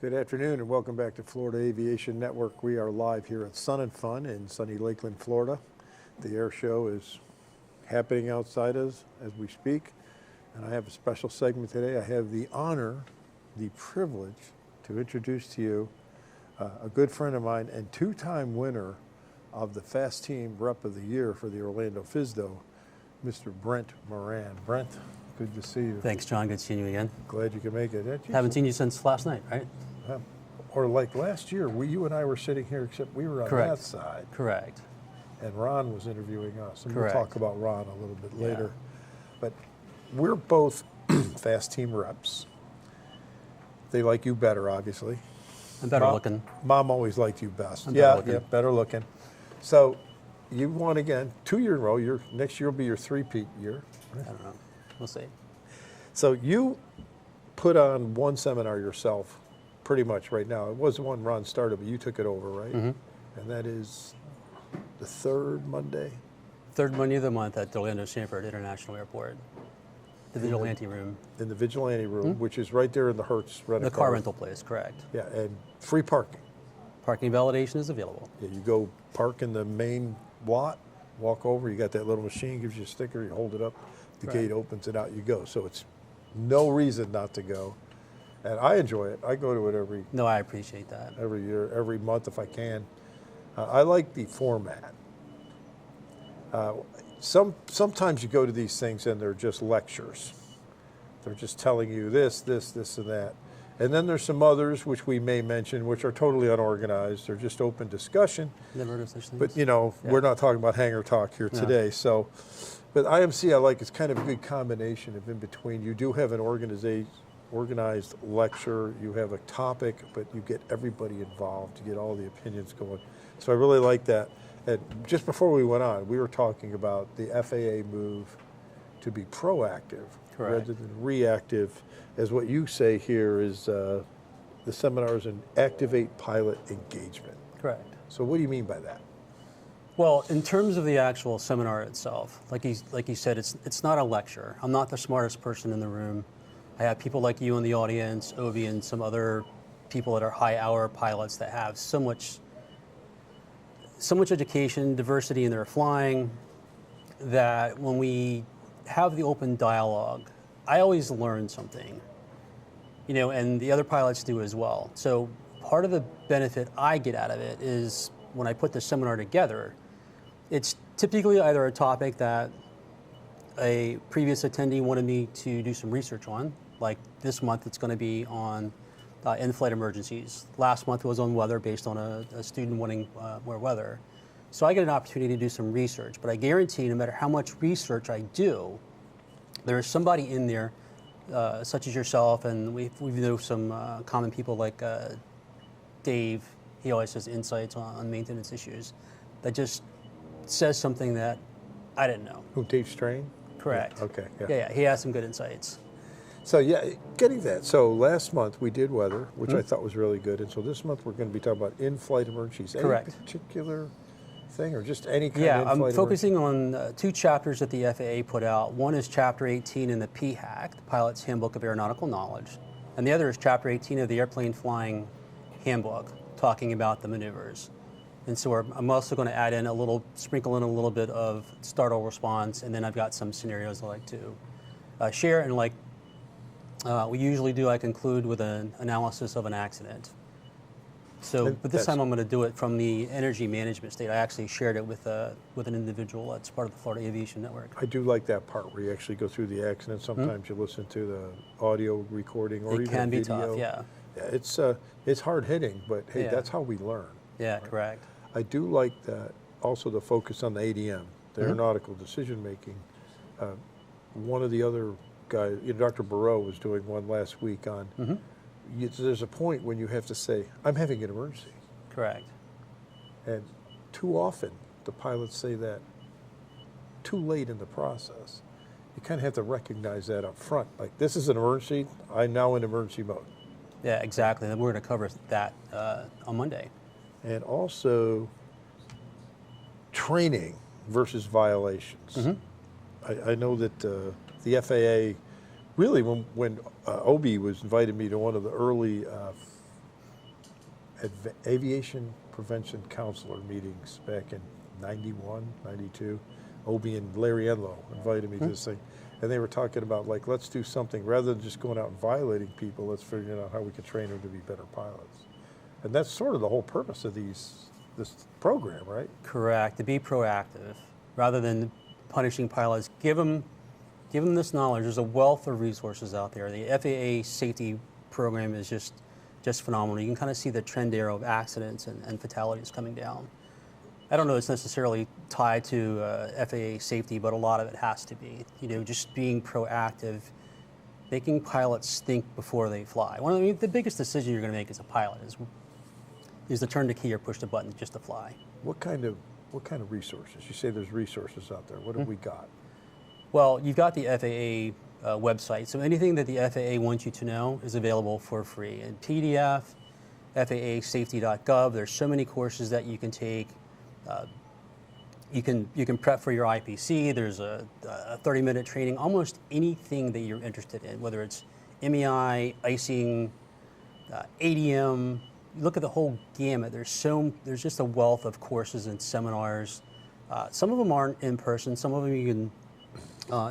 Good afternoon and welcome back to Florida Aviation Network. We are live here at Sun and Fun in sunny Lakeland, Florida. The air show is happening outside us as we speak, and I have a special segment today. I have the honor, the privilege to introduce to you a good friend of mine and two-time winner of the FAASTeam Rep of the Year for the Orlando FSDO, Mr. Brent Moran. Brent, good to see you. Thanks, John. Good seeing you again. Glad you can make it. Haven't seen you since last night, right? Or like last year, you and I were sitting here, except we were on that side. Correct. And Ron was interviewing us. And Correct. We'll talk about Ron a little bit later. But we're both FAASTeam reps. They like you better, obviously. I'm better looking. Mom always liked you best. I'm better looking. So you won again, 2 year in a row. Next year will be your three-peat year. I don't know. We'll see. So you put on one seminar yourself pretty much right now. It was the one Ron started, but you took it over, right? Mm-hmm. And that is the third Monday? Third Monday of the month at Orlando Sanford International Airport. The Vigilante Room. In the Vigilante Room, which is right there in the Hertz rental The car rental place, correct. Yeah, and free parking. Parking validation is available. Yeah, you go park in the main lot, walk over, you got that little machine, gives you a sticker, you hold it up, the gate opens and out you go. So it's no reason not to go. And I enjoy it. I go to it every No, I appreciate that. every year, every month if I can. I like the format. Sometimes you go to these things and they're just lectures. They're just telling you this, and that. And then there's some others, which we may mention, which are totally unorganized. They're just open discussion. Never heard of such things. But, we're not talking about hangar talk here today. So, but IMC, I like, it's kind of a good combination of in between. You do have an organized lecture, you have a topic, but you get everybody involved, you get all the opinions going. So I really like that. And just before we went on, we were talking about the FAA move to be proactive rather than reactive, as what you say here is the seminars and activate pilot engagement. Correct. So what do you mean by that? Well, in terms of the actual seminar itself, like you said, it's not a lecture. I'm not the smartest person in the room. I have people like you in the audience, Ovi, and some other people that are high-hour pilots that have so much education, diversity in their flying, that when we have the open dialogue, I always learn something, and the other pilots do as well. So part of the benefit I get out of it is when I put the seminar together, it's typically either a topic that a previous attendee wanted me to do some research on. Like this month, it's going to be on in-flight emergencies. Last month was on weather based on a student wanting more weather. So I get an opportunity to do some research, but I guarantee no matter how much research I do, there is somebody in there, such as yourself, and we know some common people like Dave. He always has insights on maintenance issues that just says something that I didn't know. Who, Dave Strain? Correct. Yeah. Okay. Yeah, he has some good insights. So getting that. So last month we did weather, which I thought was really good, and so this month we're going to be talking about in-flight emergencies. Correct. Any particular thing, or just any kind of Yeah, in-flight I'm focusing on two chapters that the FAA put out. One is Chapter 18 in the PHAC, the Pilot's Handbook of Aeronautical Knowledge, and the other is Chapter 18 of the Airplane Flying Handbook, talking about the maneuvers. And so I'm also going to sprinkle in a little bit of startle response, and then I've got some scenarios I like to share. And like we usually do, I conclude with an analysis of an accident. So, but this time I'm going to do it from the energy management state. I actually shared it with an individual that's part of the Florida Aviation Network. I do like that part where you actually go through the accident. Sometimes you listen to the audio recording or even can be video. tough, yeah. Yeah, it's hard hitting, but hey, that's how we learn. Yeah, correct. I do like that. Also, the focus on the ADM, the aeronautical decision making. One of the other guys, Dr. Barreau was doing one last week on. There's a point when you have to say, "I'm having an emergency." Correct. And too often, the pilots say that too late in the process. You kind of have to recognize that up front. Like, this is an emergency. I'm now in emergency mode. Yeah, exactly. And we're going to cover that on Monday. And also training versus violations. I know that the FAA, really when Obi was invited me to one of the early aviation prevention counselor meetings back in 91, 92. Obie and Larry Enlow invited me to this thing. And they were talking about, like, let's do something, rather than just going out and violating people, let's figure out how we can train them to be better pilots. And that's sort of the whole purpose of this program, right? Correct. To be proactive, rather than punishing pilots, give them this knowledge. There's a wealth of resources out there. The FAA safety program is just phenomenal. You can kind of see the trend arrow of accidents and fatalities coming down. I don't know if it's necessarily tied to FAA safety, but a lot of it has to be. You know, just being proactive, making pilots think before they fly. One of the biggest decisions you're going to make as a pilot is to turn the key or push the button just to fly. What kind of resources? You say there's resources out there. What have we got? Well, you've got the FAA website, so anything that the FAA wants you to know is available for free. In PDF, FAASafety.gov, there's so many courses that you can take. You can prep for your IPC. There's a 30-minute training, almost anything that you're interested in, whether it's MEI, icing, ADM. You look at the whole gamut. There's just a wealth of courses and seminars. Some of them aren't in person. Some of them you can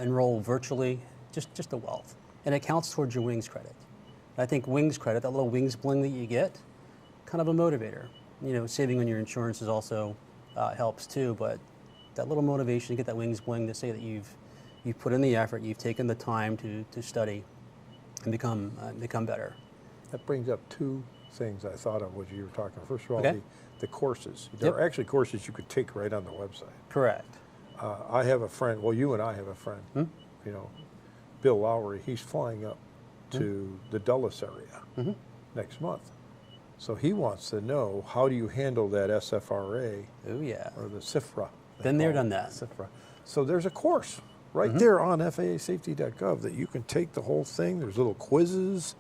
enroll virtually. Just a wealth, and it counts towards your wings credit. I think wings credit, that little wings bling that you get, kind of a motivator. You know, saving on your insurance is also helps too, but that little motivation to get that wings bling to say that you've put in the effort, you've taken the time to study and become better. That brings up two things I thought of when you were talking. First of all, Okay. the courses. There are actually courses you could take right on the website. Correct. I have a friend, well, you and I have a friend, you know, Bill Lowry. He's flying up to the Dulles area next month. So he wants to know, how do you handle that SFRA Oh yeah. or the CFRA? Been there, done that. CFRA. So there's a course right there on FAASafety.gov that you can take the whole thing. There's little quizzes,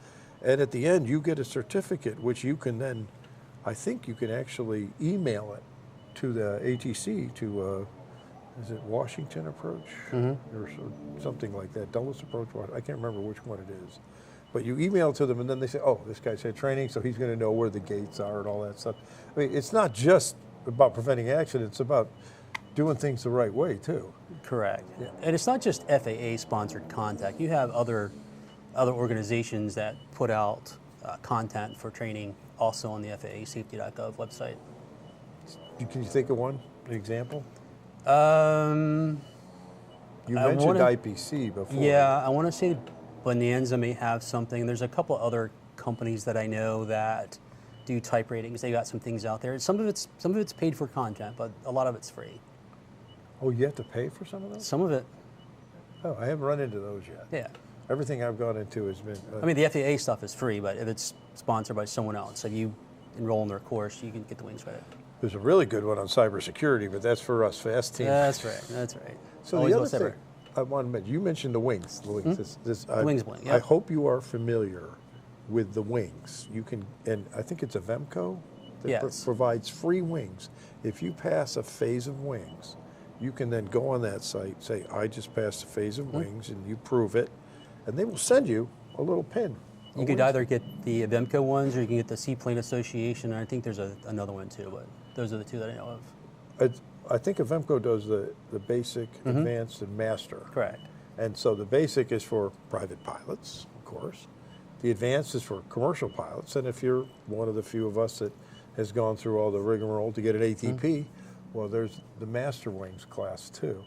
and at the end you get a certificate, which you can then, I think you can actually email it to the ATC, to is it Washington Approach or something like that, Dulles Approach. I can't remember which one it is. But you email it to them, and then they say, oh, this guy's had training, so he's going to know where the gates are and all that stuff. I mean, it's not just about preventing accidents, it's about doing things the right way, too. Correct. Yeah. And it's not just FAA-sponsored content. You have other organizations that put out content for training also on the FAASafety.gov website. Can you think of one, an example? You mentioned IPC before. Yeah, I want to say Bonanza may have something. There's a couple other companies that I know that do type ratings. They got some things out there. Some of it's paid for content, but a lot of it's free. Oh, you have to pay for some of those? Some of it. Oh, I haven't run into those yet. Yeah. Everything I've gone into has been... I mean, the FAA stuff is free, but if it's sponsored by someone else, if you enroll in their course, you can get the wings credit. There's a really good one on cybersecurity, but that's for us FAASTeam. That's right. That's right. So Always the other most thing ever. I want to mention, you mentioned the wings. The wings. Wings bling, I yeah. hope you are familiar with the wings. You can, and I think it's Avemco that Yes. provides free wings. If you pass a phase of wings, you can then go on that site, say, I just passed a phase of wings, and you prove it, and they will send you a little pin. You could either get the Avemco ones, or you can get the Seaplane Association. And I think there's another one too, but those are the two that I know of. I think Avemco does the basic, advanced, and master. Correct. And so the basic is for private pilots, of course. The advanced is for commercial pilots. And if you're one of the few of us that has gone through all the rigmarole to get an ATP, well, there's the master wings class too.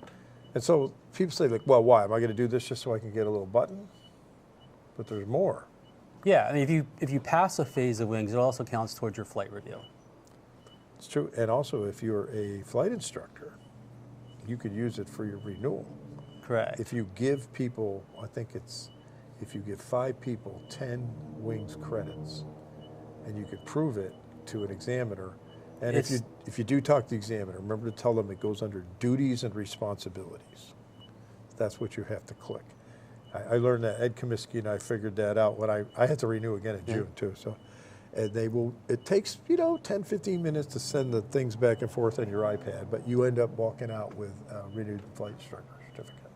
And so people say, like, well, why? Am I going to do this just so I can get a little button? But there's more. Yeah, I mean, if you pass a phase of wings, it also counts towards your flight review. It's true. And also, if you're a flight instructor, you could use it for your renewal. Correct. If you give people, I think it's, if you give 5 people 10 wings credits, and you could prove it to an examiner, and if you do talk to the examiner, remember to tell them it goes under duties and responsibilities. That's what you have to click. I learned that. Ed Comiskey and I figured that out when I had to renew again in June too. So, and they will. It takes 10, 15 minutes to send the things back and forth on your iPad, but you end up walking out with a renewed flight instructor certificate.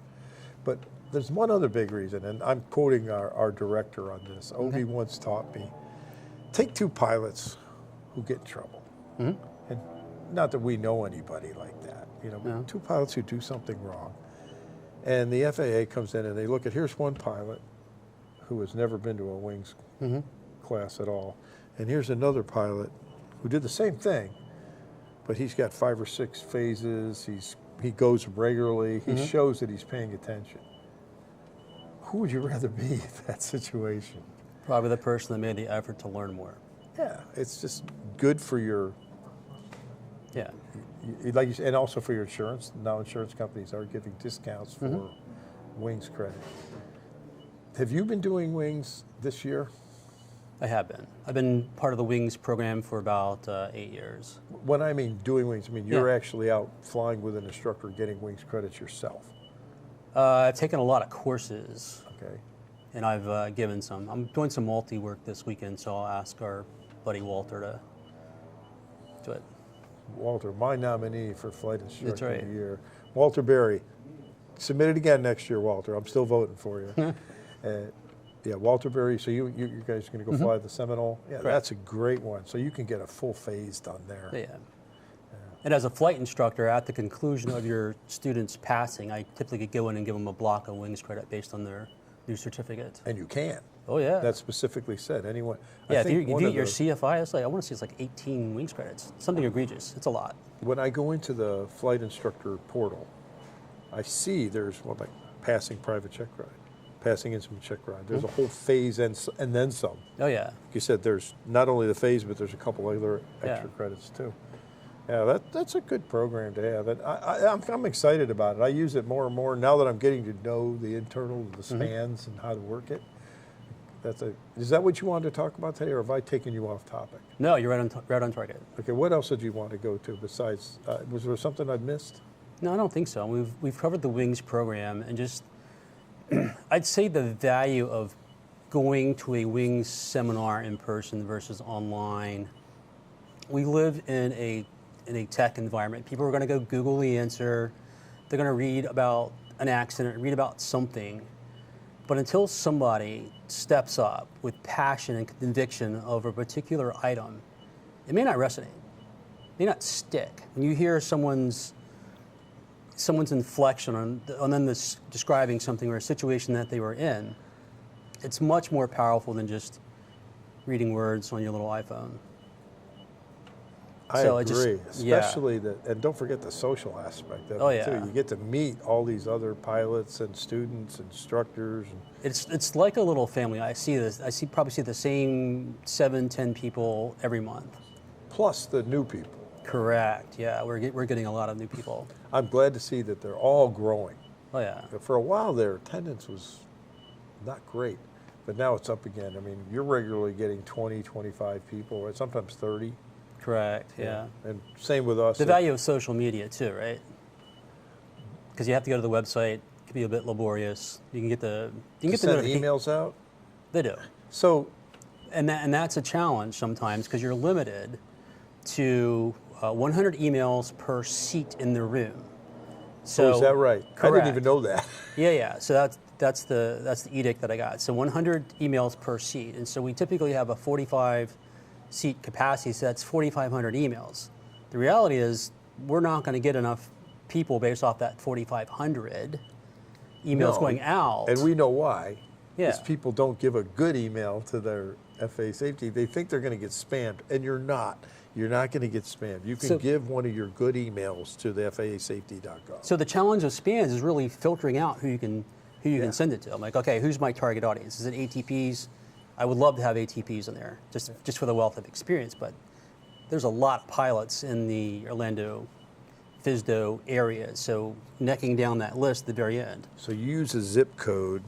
But there's one other big reason, and I'm quoting our director on this. Obi once taught me: take 2 pilots who get in trouble. And not that we know anybody like that, you know, but 2 pilots who do something wrong. And the FAA comes in and they look at, here's one pilot who has never been to a wings class at all. And here's another pilot who did the same thing, but he's got 5 or 6 phases. He goes regularly. He shows that he's paying attention. Who would you rather be in that situation? Probably the person that made the effort to learn more. Yeah, it's just good for your, like you said, and also for your insurance. Now insurance companies are giving discounts for wings credit. Have you been doing wings this year? I have been. I've been part of the wings program for about 8 years. When I mean doing wings, I mean you're actually out flying with an instructor getting wings credits yourself. I've taken a lot of courses. Okay. And I've given some. I'm doing some multi work this weekend, so I'll ask our buddy Walter to do it. Walter, my nominee for Flight Instructor That's right. of the Year. Walter Berry. Submit it again next year, Walter. I'm still voting for you. Yeah, Walter Berry. So you guys are going to go fly the Seminole? Yeah, that's a great one. So you can get a full phase done there. Yeah. And as a flight instructor, at the conclusion of your students passing, I typically go in and give them a block of wings credit based on their new certificate. And you can. Oh, yeah. That's specifically said. Anyone. Yeah, if you get your CFI, I want to see it's like 18 wings credits. Something egregious. It's a lot. When I go into the flight instructor portal, I see there's like passing private check ride, passing instrument check ride. There's a whole phase and then some. Oh, yeah. Like you said, there's not only the phase, but there's a couple other extra credits too. Yeah, that's a good program to have. I'm excited about it. I use it more and more now that I'm getting to know the internal, the spans, and how to work it. Is that what you wanted to talk about today, or have I taken you off topic? No, you're right on target. Okay, what else did you want to go to besides? Was there something I've missed? No, I don't think so. We've covered the wings program, and just I'd say the value of going to a wings seminar in person versus online. We live in a tech environment. People are going to go Google the answer. They're going to read about an accident, read about something. But until somebody steps up with passion and conviction over a particular item, it may not resonate. It may not stick. When you hear someone's inflection on them describing something or a situation that they were in, it's much more powerful than just reading words on your little iPhone. I agree, especially that, and don't forget the social aspect of it too. You get to meet all these other pilots and students, instructors. It's like a little family. I see this. Probably see the same 7-10 people every month. Plus the new people. Correct. Yeah, we're getting a lot of new people. I'm glad to see that they're all growing. Oh yeah. For a while their attendance was not great, but now it's up again. I mean, you're regularly getting 20, 25 people, or sometimes 30. Correct, yeah. And same with us. The value of social media too, right? Because you have to go to the website. It can be a bit laborious. You can get the send emails out. They do. So, and that's a challenge sometimes because you're limited to 100 emails per seat in the room. So is that right? Correct. I didn't even know that. Yeah. So that's the edict that I got. So 100 emails per seat, and so we typically have a 45 seat capacity, so that's 4,500 emails. The reality is we're not going to get enough people based off that 4,500 emails going out. And we know why. Yeah. Because people don't give a good email to their FAA safety. They think they're going to get spammed, and you're not. You're not going to get spammed. You can give one of your good emails to the FAASafety.gov. So the challenge of spams is really filtering out who you can send it to. I'm like, okay, who's my target audience? Is it ATPs? I would love to have ATPs in there, just for the wealth of experience, but there's a lot of pilots in the Orlando, FSDO area, so necking down that list at the very end. So you use a zip code.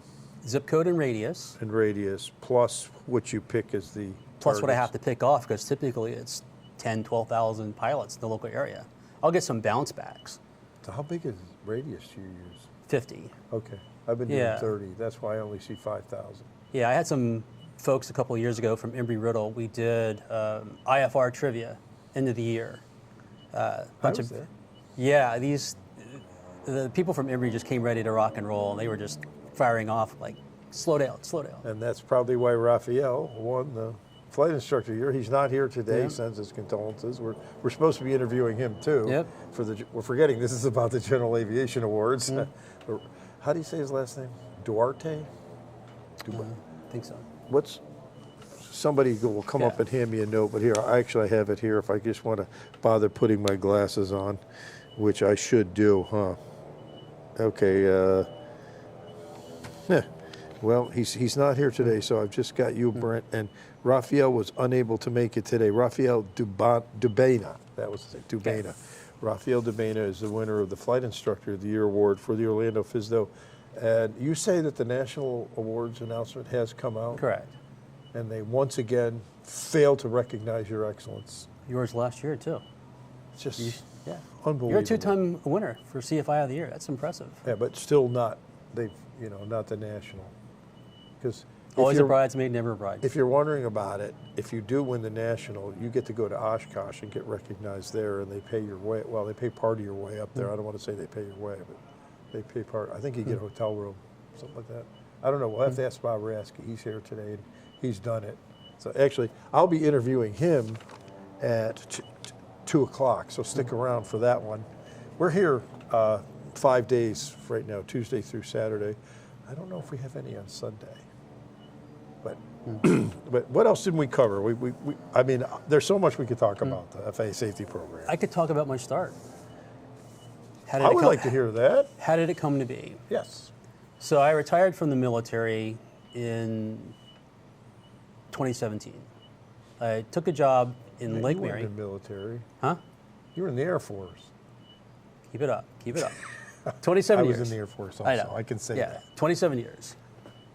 Zip code and radius. And radius, plus what you pick as the Plus targets. what I have to pick off, because typically it's 10, 12,000 pilots in the local area. I'll get some bounce backs. So how big is radius do you use? 50. Okay, I've been doing 30. That's why I only see 5,000. Yeah, I had some folks a couple of years ago from Embry-Riddle. We did IFR trivia end of the year. I was there. Yeah, the people from Embry just came ready to rock and roll, and they were just firing off like, slow down. And that's probably why Raphael won the flight instructor here. He's not here today. He sends his condolences. We're supposed to be interviewing him too. Yep. We're forgetting this is about the General Aviation Awards. How do you say his last name? Duarte? I think so. Somebody will come up and hand me a note, but here, I have it here if I just want to bother putting my glasses on, which I should do, huh? Okay, well, he's not here today, so I've just got you, Brent, and Rafael was unable to make it today. Rafael Dubena, that was his name, Dubena. Okay. Rafael Dubena is the winner of the Flight Instructor of the Year award for the Orlando FSDO. And you say that the national awards announcement has come out? Correct. And they once again failed to recognize your excellence. Yours last year too. It's just unbelievable. You're a 2-time winner for CFI of the Year. That's impressive. Yeah, but still not not the national. Because always a bridesmaid, never a bride. If you're wondering about it, if you do win the national, you get to go to Oshkosh and get recognized there, and they pay your way. Well, they pay part of your way up there. I don't want to say they pay your way, but they pay part. I think you get a hotel room, something like that. I don't know. We'll have to ask Bob Rasky. He's here today, and he's done it. So actually, I'll be interviewing him at 2 o'clock, so stick around for that one. We're here 5 days right now, Tuesday through Saturday. I don't know if we have any on Sunday. But but what else didn't we cover? I mean, there's so much we could talk about the FAA safety program. I could talk about my start. I would like to hear that. How did it come to be? Yes. So I retired from the military in 2017. I took a job in Lake Mary. You were in the military. Huh? You were in the Air Force. Keep it up. Keep it up. 27 years. I was in the Air Force also. I know. I can say that. 27 years.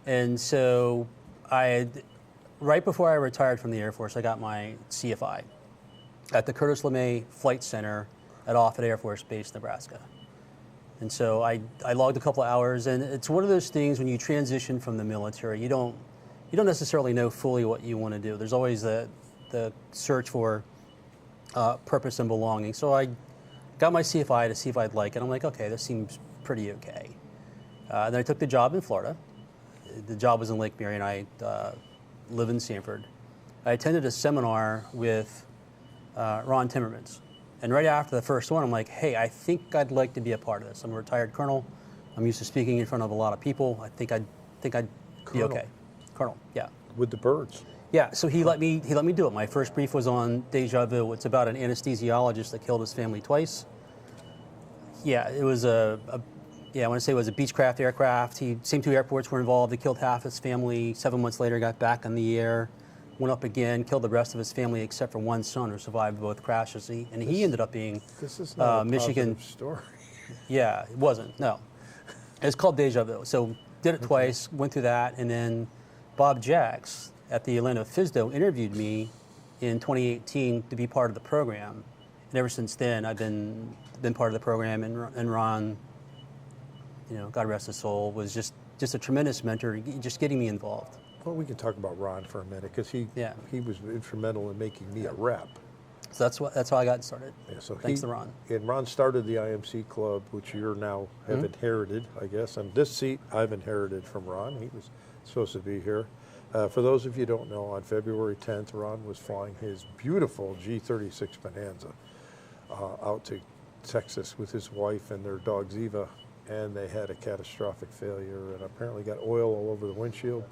And so right before I retired from the Air Force, I got my CFI at the Curtis LeMay Flight Center at Offutt Air Force Base, Nebraska. And so I logged a couple of hours, and it's one of those things when you transition from the military, you don't necessarily know fully what you want to do. There's always the search for purpose and belonging. So I got my CFI to see if I'd like it. I'm like, okay, this seems pretty okay. Then I took the job in Florida. The job was in Lake Mary, and I live in Sanford. I attended a seminar with Ron Timmermans. And right after the first one, I'm like, hey, I think I'd like to be a part of this. I'm a retired colonel. I'm used to speaking in front of a lot of people. I think I'd be okay. Colonel, yeah. With the birds. Yeah, so he let me do it. My first brief was on Deja Vu. It's about an anesthesiologist that killed his family twice. Yeah, it was I want to say it was a Beechcraft aircraft. Same two airports were involved. They killed half his family. 7 months later, got back in the air, went up again, killed the rest of his family except for one son who survived both crashes. He ended up being this is not a Michigan story. Yeah, it wasn't. No, it's called Deja Vu. So did it twice, went through that, and then Bob Jacks at the Orlando FSDO interviewed me in 2018 to be part of the program, and ever since then I've been part of the program. And Ron, God rest his soul, was just a tremendous mentor, just getting me involved. Well, we can talk about Ron for a minute because he was instrumental in making me a rep. So that's how I got started. Yeah, so thanks to Ron. And Ron started the IMC club, which you now have inherited, I guess. And this seat I've inherited from Ron. He was supposed to be here. For those of you who don't know, on February 10th, Ron was flying his beautiful G36 Bonanza out to Texas with his wife and their dog Ziva, and they had a catastrophic failure and apparently got oil all over the windshield.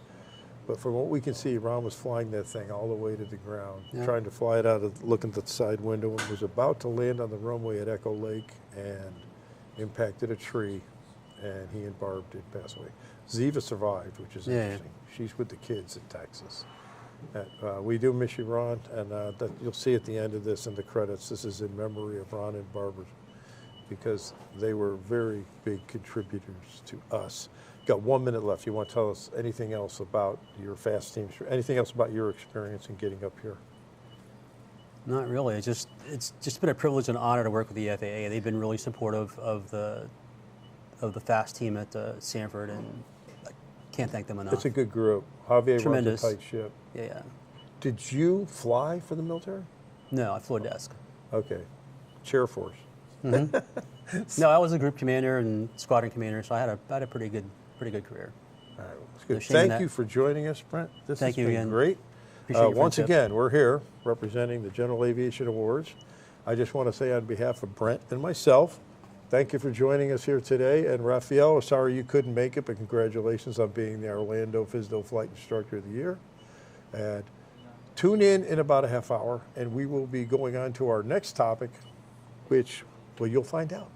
But from what we can see, Ron was flying that thing all the way to the ground, trying to fly it out of looking at the side window, and was about to land on the runway at Echo Lake and impacted a tree, and he and Barb did pass away. Ziva survived, which is interesting. She's with the kids in Texas. We do miss you, Ron, and that you'll see at the end of this in the credits, this is in memory of Ron and Barbara, because they were very big contributors to us. Got 1 minute left. You want to tell us anything else about your FAASTeam, anything else about your experience in getting up here? Not really. It's just been a privilege and honor to work with the FAA. They've been really supportive of the FAASTeam at Sanford, and I can't thank them enough. It's a good group. Javier runs a tight ship. Yeah. Did you fly for the military? No, I flew a desk. Okay. Chair force. No, I was a group commander and squadron commander, so I had a pretty good career. All right, well, that's good. Thank you for joining us, Brent. This has been great. Appreciate your Once friendship. again, we're here representing the General Aviation Awards. I just want to say on behalf of Brent and myself, thank you for joining us here today. And Raphael, sorry you couldn't make it, but congratulations on being the Orlando FSDO Flight Instructor of the Year. And tune in about a half hour, and we will be going on to our next topic, which, well, you'll find out.